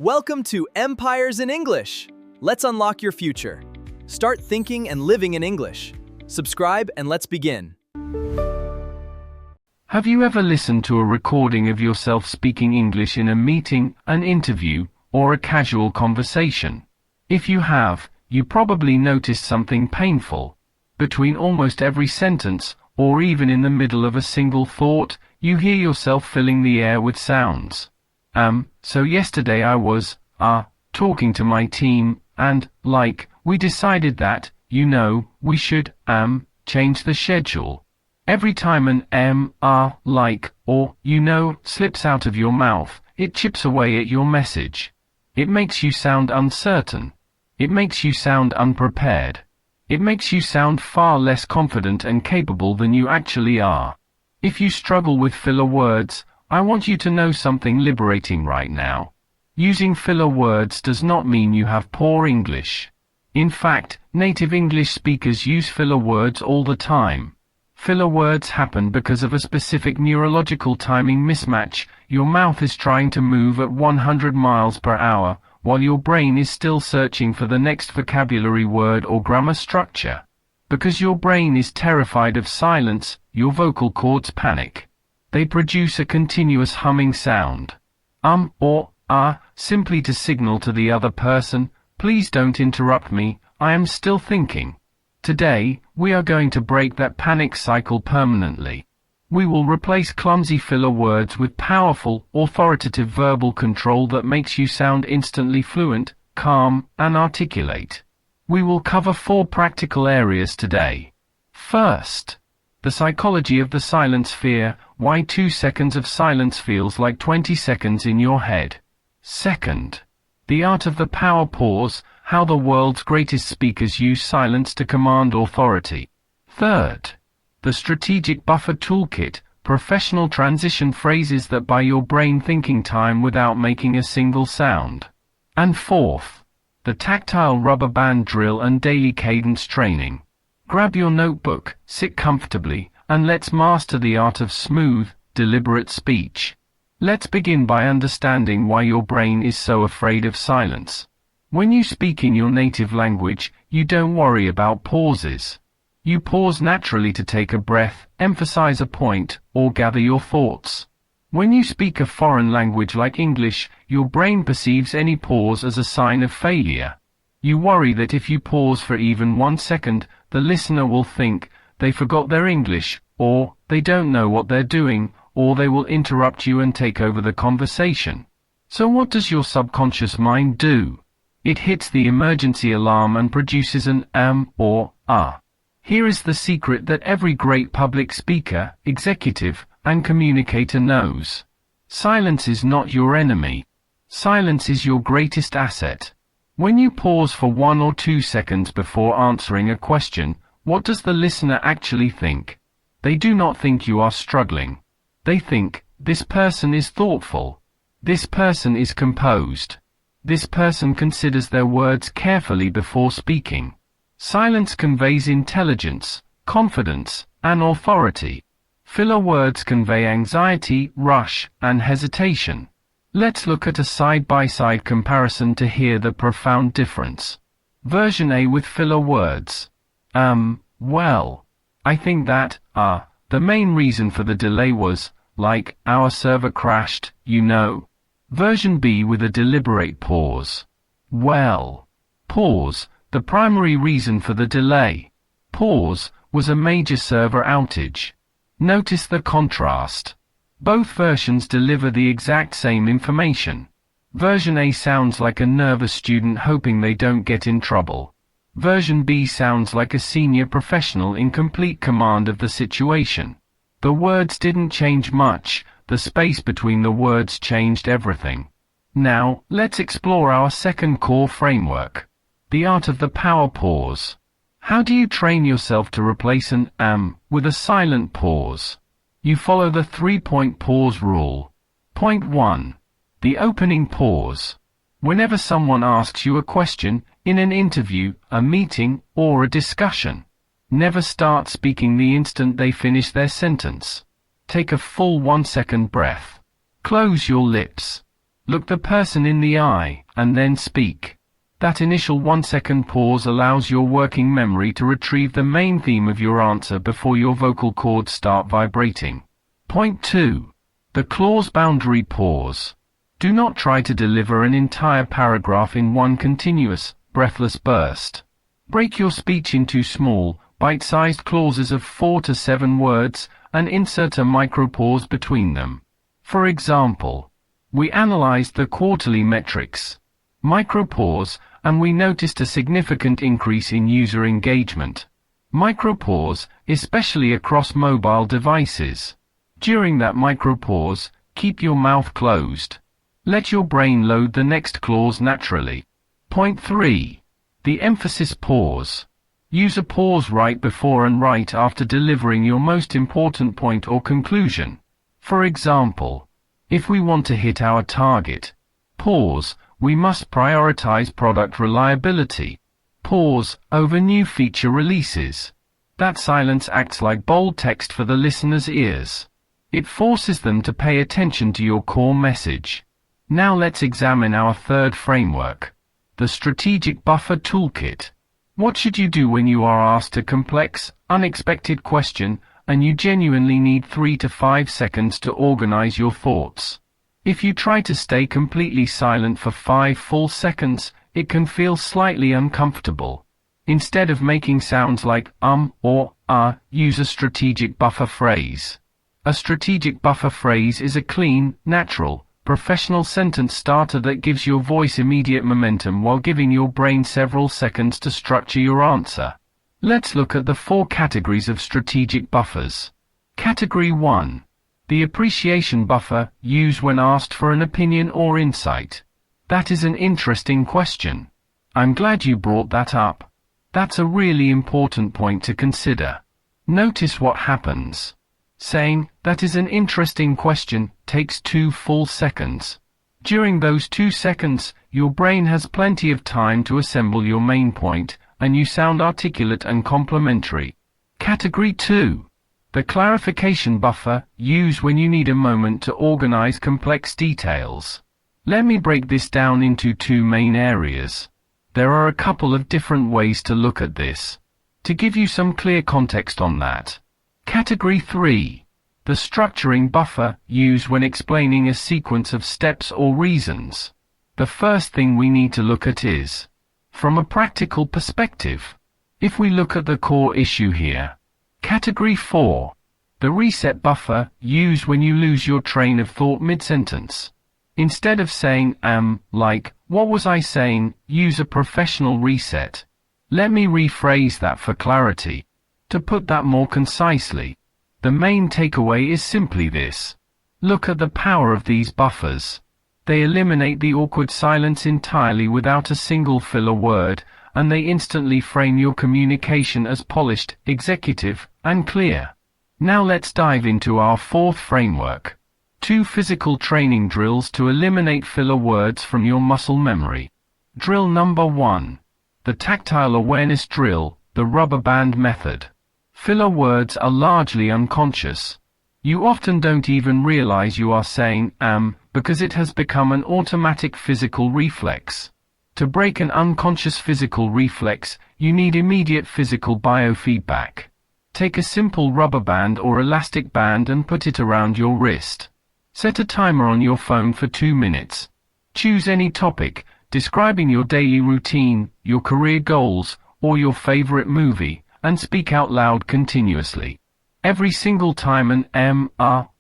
Welcome to Empires in English. Let's unlock your future. Start thinking and living in English. Subscribe and let's begin. Have you ever listened to a recording of yourself speaking English in a meeting, an interview, or a casual conversation? If you have, you probably noticed something painful. Between almost every sentence, or even in the middle of a single thought, you hear yourself filling the air with sounds. So yesterday I was, talking to my team, and, we decided that, we should, change the schedule. Every time an or, slips out of your mouth, it chips away at your message. It makes you sound uncertain. It makes you sound unprepared. It makes you sound far less confident and capable than you actually are. If you struggle with filler words, I want you to know something liberating right now. Using filler words does not mean you have poor English. In fact, native English speakers use filler words all the time. Filler words happen because of a specific neurological timing mismatch. Your mouth is trying to move at 100 miles per hour, while your brain is still searching for the next vocabulary word or grammar structure. Because your brain is terrified of silence, your vocal cords panic. They produce a continuous humming sound. Or simply to signal to the other person, please don't interrupt me, I am still thinking. Today, we are going to break that panic cycle permanently. We will replace clumsy filler words with powerful, authoritative verbal control that makes you sound instantly fluent, calm, and articulate. We will cover 4 practical areas today. First, the psychology of the silent sphere, why 2 seconds of silence feels like 20 seconds in your head. Second, the art of the power pause, how the world's greatest speakers use silence to command authority. Third, the strategic buffer toolkit, professional transition phrases that buy your brain thinking time without making a single sound. And fourth, the tactile rubber band drill and daily cadence training. Grab your notebook, sit comfortably, and let's master the art of smooth, deliberate speech. Let's begin by understanding why your brain is so afraid of silence. When you speak in your native language, you don't worry about pauses. You pause naturally to take a breath, emphasize a point, or gather your thoughts. When you speak a foreign language like English, your brain perceives any pause as a sign of failure. You worry that if you pause for even 1 second, the listener will think they forgot their English, or they don't know what they're doing, or they will interrupt you and take over the conversation. So what does your subconscious mind do? It hits the emergency alarm and produces an or Here is the secret that every great public speaker, executive, and communicator knows. Silence is not your enemy. Silence is your greatest asset. When you pause for 1 or 2 seconds before answering a question, what does the listener actually think? They do not think you are struggling. They think, this person is thoughtful. This person is composed. This person considers their words carefully before speaking. Silence conveys intelligence, confidence, and authority. Filler words convey anxiety, rush, and hesitation. Let's look at a side-by-side comparison to hear the profound difference. Version A with filler words. I think that, the main reason for the delay was, our server crashed, Version B with a deliberate pause. Pause, the primary reason for the delay. Pause, was a major server outage. Notice the contrast. Both versions deliver the exact same information. Version A sounds like a nervous student hoping they don't get in trouble. Version B sounds like a senior professional in complete command of the situation. The words didn't change much, the space between the words changed everything. Now, let's explore our second core framework. The art of the power pause. How do you train yourself to replace an with a silent pause? You follow the 3-point pause rule. Point 1. The opening pause. Whenever someone asks you a question, in an interview, a meeting, or a discussion, never start speaking the instant they finish their sentence. Take a full 1-second breath. Close your lips. Look the person in the eye, and then speak. That initial 1-second pause allows your working memory to retrieve the main theme of your answer before your vocal cords start vibrating. Point 2. The clause boundary pause. Do not try to deliver an entire paragraph in one continuous, breathless burst. Break your speech into small, bite-sized clauses of 4 to 7 words, and insert a micropause between them. For example, we analyzed the quarterly metrics. Micropause, and we noticed a significant increase in user engagement. Micropause, especially across mobile devices. During that micropause, keep your mouth closed. Let your brain load the next clause naturally. Point 3. The emphasis pause. Use a pause right before and right after delivering your most important point or conclusion. For example, if we want to hit our target, pause, we must prioritize product reliability. Pause, over new feature releases. That silence acts like bold text for the listener's ears. It forces them to pay attention to your core message. Now let's examine our third framework, the Strategic Buffer Toolkit. What should you do when you are asked a complex, unexpected question, and you genuinely need 3 to 5 seconds to organize your thoughts? If you try to stay completely silent for 5 full seconds, it can feel slightly uncomfortable. Instead of making sounds like or use a strategic buffer phrase. A strategic buffer phrase is a clean, natural, professional sentence starter that gives your voice immediate momentum while giving your brain several seconds to structure your answer. Let's look at the 4 categories of strategic buffers. Category 1. The appreciation buffer, used when asked for an opinion or insight. That is an interesting question. I'm glad you brought that up. That's a really important point to consider. Notice what happens. Saying, "That is an interesting question," takes 2 full seconds. During those 2 seconds, your brain has plenty of time to assemble your main point, and you sound articulate and complimentary. Category 2. The clarification buffer, used when you need a moment to organize complex details. Let me break this down into 2 main areas. There are a couple of different ways to look at this. To give you some clear context on that. Category 3. The structuring buffer, used when explaining a sequence of steps or reasons. The first thing we need to look at is, from a practical perspective. If we look at the core issue here. Category 4. The reset buffer, used when you lose your train of thought mid-sentence. Instead of saying like, "What was I saying?" use a professional reset. Let me rephrase that for clarity. To put that more concisely, the main takeaway is simply this. Look at the power of these buffers. They eliminate the awkward silence entirely without a single filler word, and they instantly frame your communication as polished, executive, and clear. Now let's dive into our 4th framework. 2 physical training drills to eliminate filler words from your muscle memory. Drill number 1. The tactile awareness drill, the rubber band method. Filler words are largely unconscious. You often don't even realize you are saying because it has become an automatic physical reflex. To break an unconscious physical reflex, you need immediate physical biofeedback. Take a simple rubber band or elastic band and put it around your wrist. Set a timer on your phone for 2 minutes. Choose any topic, describing your daily routine, your career goals, or your favorite movie, and speak out loud continuously. Every single time an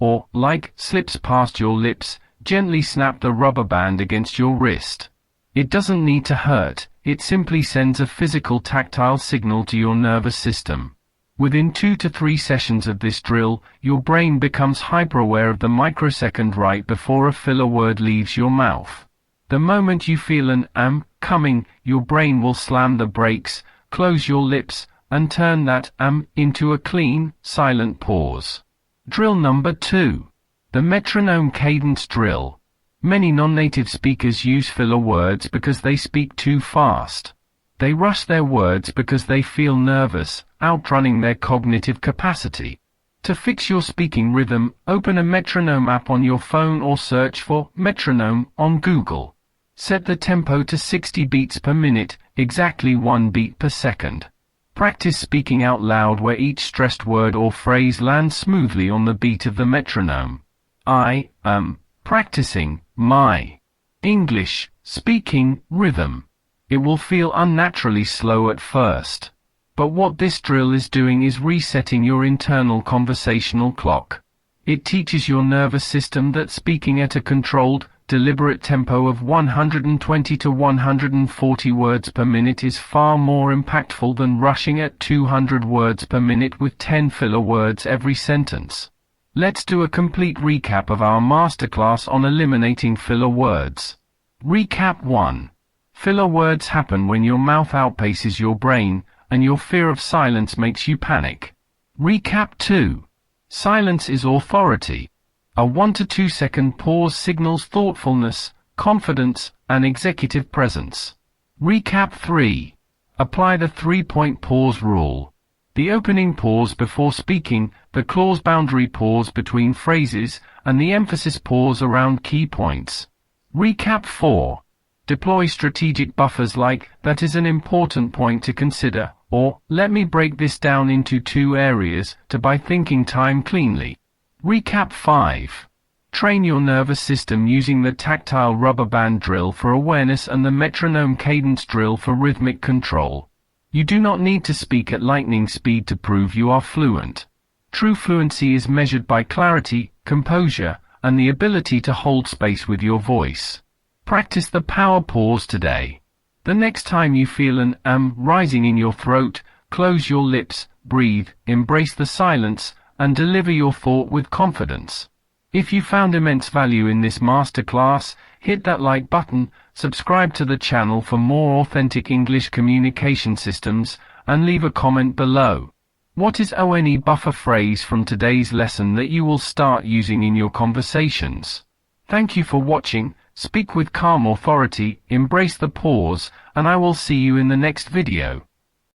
or like slips past your lips, gently snap the rubber band against your wrist. It doesn't need to hurt, it simply sends a physical tactile signal to your nervous system. Within 2 to 3 sessions of this drill, your brain becomes hyper-aware of the microsecond right before a filler word leaves your mouth. The moment you feel an coming, your brain will slam the brakes, close your lips, and turn that into a clean, silent pause. Drill number 2. The metronome cadence drill. Many non-native speakers use filler words because they speak too fast. They rush their words because they feel nervous, outrunning their cognitive capacity. To fix your speaking rhythm, open a metronome app on your phone or search for metronome on Google. Set the tempo to 60 beats per minute, exactly 1 beat per second. Practice speaking out loud where each stressed word or phrase lands smoothly on the beat of the metronome. I am practicing my English speaking rhythm. It will feel unnaturally slow at first. But what this drill is doing is resetting your internal conversational clock. It teaches your nervous system that speaking at a controlled, deliberate tempo of 120 to 140 words per minute is far more impactful than rushing at 200 words per minute with 10 filler words every sentence. Let's do a complete recap of our masterclass on eliminating filler words. Recap 1. Filler words happen when your mouth outpaces your brain, and your fear of silence makes you panic. Recap 2. Silence is authority. A 1 to 2 second pause signals thoughtfulness, confidence, and executive presence. Recap 3. Apply the 3-point pause rule. The opening pause before speaking, the clause boundary pause between phrases, and the emphasis pause around key points. Recap 4. Deploy strategic buffers like, "That is an important point to consider," or, "Let me break this down into 2 areas," to buy thinking time cleanly. Recap 5. Train your nervous system using the tactile rubber band drill for awareness and the metronome cadence drill for rhythmic control. You do not need to speak at lightning speed to prove you are fluent. True fluency is measured by clarity, composure, and the ability to hold space with your voice. Practice the power pause today. The next time you feel an rising in your throat, close your lips, breathe, embrace the silence, and deliver your thought with confidence. If you found immense value in this masterclass, hit that like button, subscribe to the channel for more authentic English communication systems, and leave a comment below. What is one buffer phrase from today's lesson that you will start using in your conversations? Thank you for watching. Speak with calm authority, embrace the pause, and I will see you in the next video.